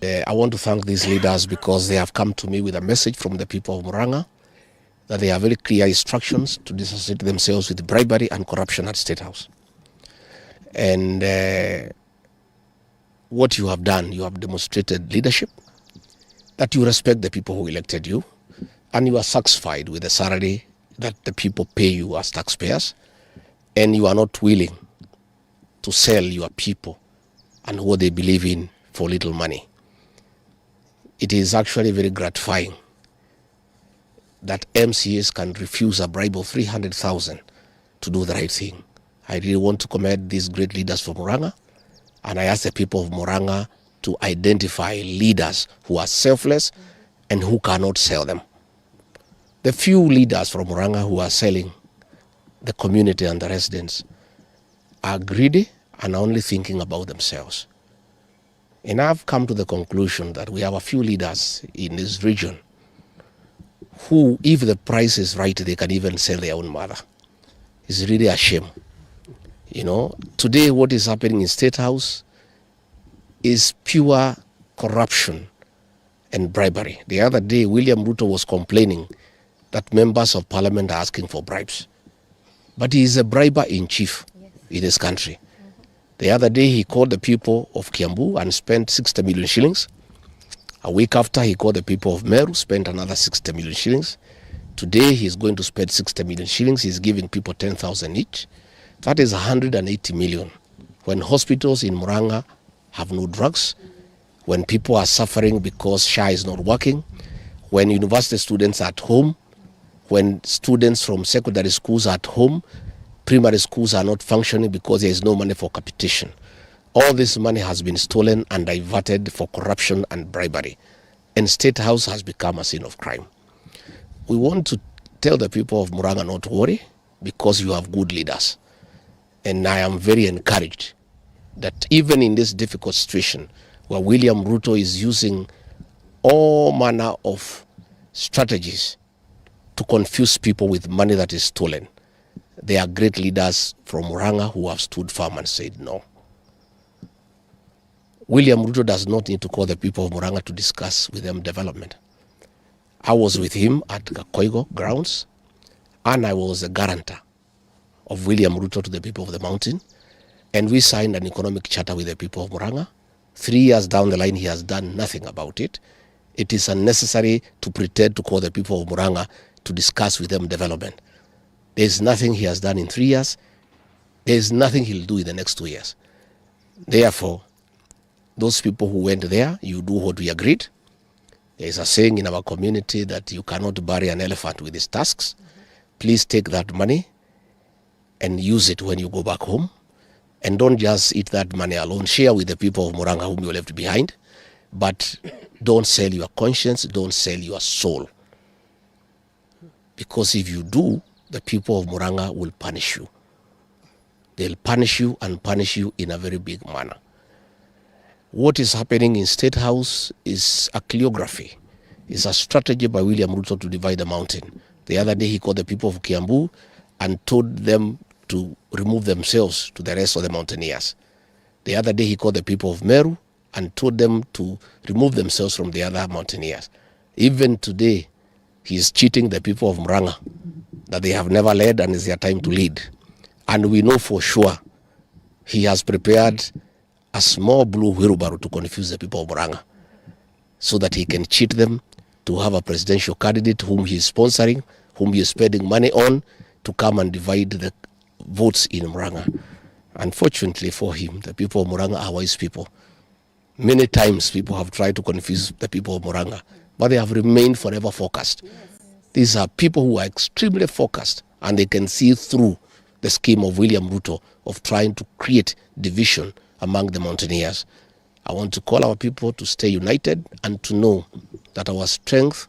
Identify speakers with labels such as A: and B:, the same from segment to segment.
A: I want to thank these leaders because they have come to me with a message from the people of Murang'a that they have very clear instructions to disassociate themselves with bribery and corruption at State House. And what you have done, you have demonstrated leadership, that you respect the people who elected you, and you are satisfied with the salary that the people pay you as taxpayers, and you are not willing to sell your people and what they believe in for little money. It is actually very gratifying that MCAs can refuse a bribe of 300,000 to do the right thing. I really want to commend these great leaders from Murang'a, and I ask the people of Murang'a to identify leaders who are selfless and who cannot sell them. The few leaders from Murang'a who are selling the community and the residents are greedy and only thinking about themselves. And I've come to the conclusion that we have a few leaders in this region who, if the price is right, they can even sell their own mother. It's really a shame. You know, today what is happening in State House is pure corruption and bribery. The other day, William Ruto was complaining that members of parliament are asking for bribes. But he is a briber in chief in this country. The other day, he called the people of Kiambu and spent 60 million shillings. A week after, he called the people of Meru, spent another 60 million shillings. Today, he's going to spend 60 million shillings. He's giving people 10,000 each. That is 180 million. When hospitals in Murang'a have no drugs, when people are suffering because SHA is not working, when university students are at home, when students from secondary schools are at home, primary schools are not functioning because there is no money for capitation. All this money has been stolen and diverted for corruption and bribery. And State House has become a scene of crime. We want to tell the people of Murang'a not to worry because you have good leaders. And I am very encouraged that even in this difficult situation where William Ruto is using all manner of strategies to confuse people with money that is stolen, there are great leaders from Murang'a who have stood firm and said no. William Ruto does not need to call the people of Murang'a to discuss with them development. I was with him at Kakoigo grounds, and I was a guarantor of William Ruto to the people of the mountain, and we signed an economic charter with the people of Murang'a. 3 years down the line, he has done nothing about it. It is unnecessary to pretend to call the people of Murang'a to discuss with them development. There is nothing he has done in 3 years. There is nothing he'll do in the next 2 years. Therefore, those people who went there, you do what we agreed. There is a saying in our community that you cannot bury an elephant with his tusks. Please take that money and use it when you go back home. And don't just eat that money alone. Share with the people of Murang'a whom you left behind. But don't sell your conscience, don't sell your soul. Because if you do, the people of Murang'a will punish you. They'll punish you and punish you in a very big manner. What is happening in State House is a choreography. It's a strategy by William Ruto to divide the mountain. The other day he called the people of Kiambu and told them to remove themselves to the rest of the mountaineers. The other day he called the people of Meru and told them to remove themselves from the other mountaineers. Even today, he is cheating the people of Murang'a that they have never led and it's their time to lead. And we know for sure he has prepared a small blue wheelbarrow to confuse the people of Murang'a so that he can cheat them to have a presidential candidate whom he is sponsoring, whom he is spending money on to come and divide the votes in Murang'a. Unfortunately for him, the people of Murang'a are wise people. Many times people have tried to confuse the people of Murang'a, but they have remained forever focused. These are people who are extremely focused and they can see through the scheme of William Ruto of trying to create division among the mountaineers. I want to call our people to stay united and to know that our strength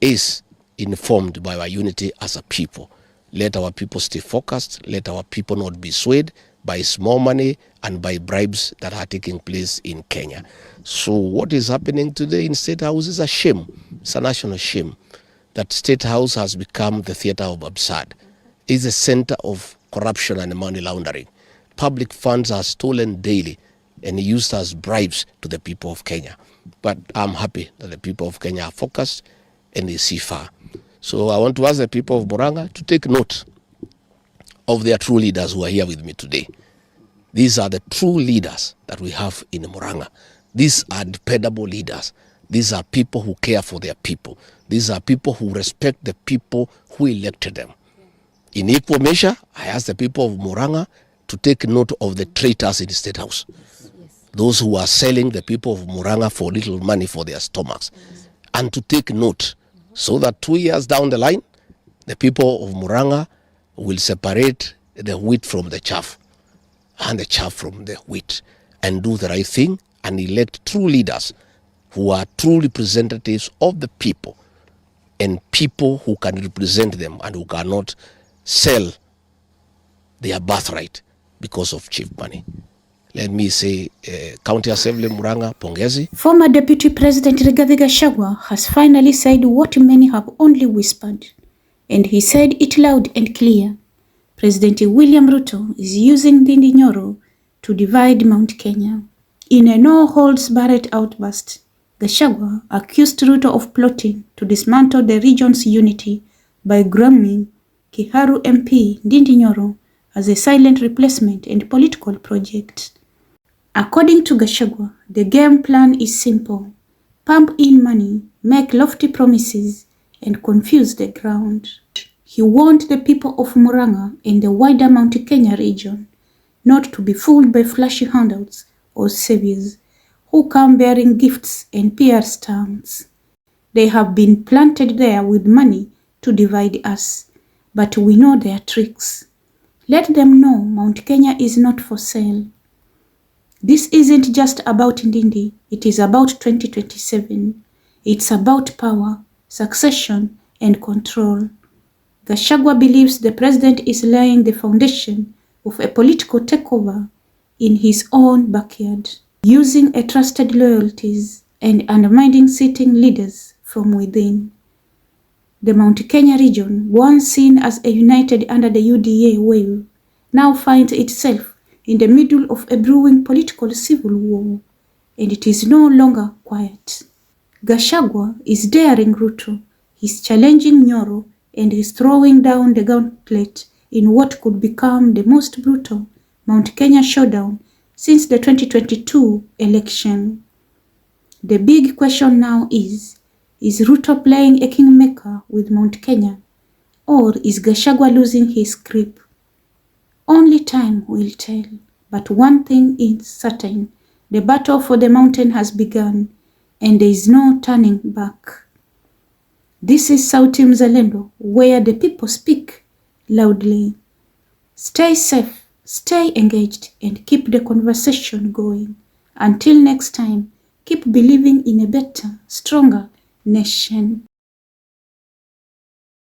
A: is informed by our unity as a people. Let our people stay focused. Let our people not be swayed by small money and by bribes that are taking place in Kenya. So what is happening today in State House is a shame. It's a national shame that State House has become the theater of absurd. It's a center of corruption and money laundering. Public funds are stolen daily and used as bribes to the people of Kenya. But I'm happy that the people of Kenya are focused and they see far. So I want to ask the people of Murang'a to take note of their true leaders who are here with me today. These are the true leaders that we have in Murang'a. These are dependable leaders. These are people who care for their people. These are people who respect the people who elected them. In equal measure, I ask the people of Murang'a to take note of the traitors in the State House. Those who are selling the people of Murang'a for little money for their stomachs. And to take note so that 2 years down the line, the people of Murang'a will separate the wheat from the chaff and the chaff from the wheat and do the right thing and elect true leaders who are true representatives of the people and people who can represent them and who cannot sell their birthright because of cheap money. Let me say, County Assembly Murang'a, pongezi.
B: Former Deputy President Rigathi Gachagua has finally said what many have only whispered, and he said it loud and clear. President William Ruto is using Ndindi Nyoro to divide Mount Kenya. In a no-holds-barred outburst, Gachagua accused Ruto of plotting to dismantle the region's unity by grooming Kiharu MP Ndindi Nyoro as a silent replacement and political project. According to Gachagua, the game plan is simple: pump in money, make lofty promises, and confuse the ground. He warned the people of Murang'a and the wider Mount Kenya region not to be fooled by flashy handouts or saviors who come bearing gifts and PR stunts. They have been planted there with money to divide us, but we know their tricks. Let them know Mount Kenya is not for sale. This isn't just about Ndindi, it is about 2027. It's about power, succession, and control. Gachagua believes the president is laying the foundation of a political takeover in his own backyard, using a trusted loyalties and undermining sitting leaders from within. The Mount Kenya region, once seen as a united under the UDA wave, now finds itself in the middle of a brewing political civil war, and it is no longer quiet. Gachagua is daring Ruto, he's challenging Nyoro, and he's throwing down the gauntlet in what could become the most brutal Mount Kenya showdown since the 2022 election. The big question now is Ruto playing a kingmaker with Mount Kenya, or is Gachagua losing his grip? Only time will tell, but one thing is certain: the battle for the mountain has begun, and there is no turning back. This is Sauti Mzalendo, where the people speak loudly. Stay safe, stay engaged, and keep the conversation going. Until next time, keep believing in a better, stronger nation.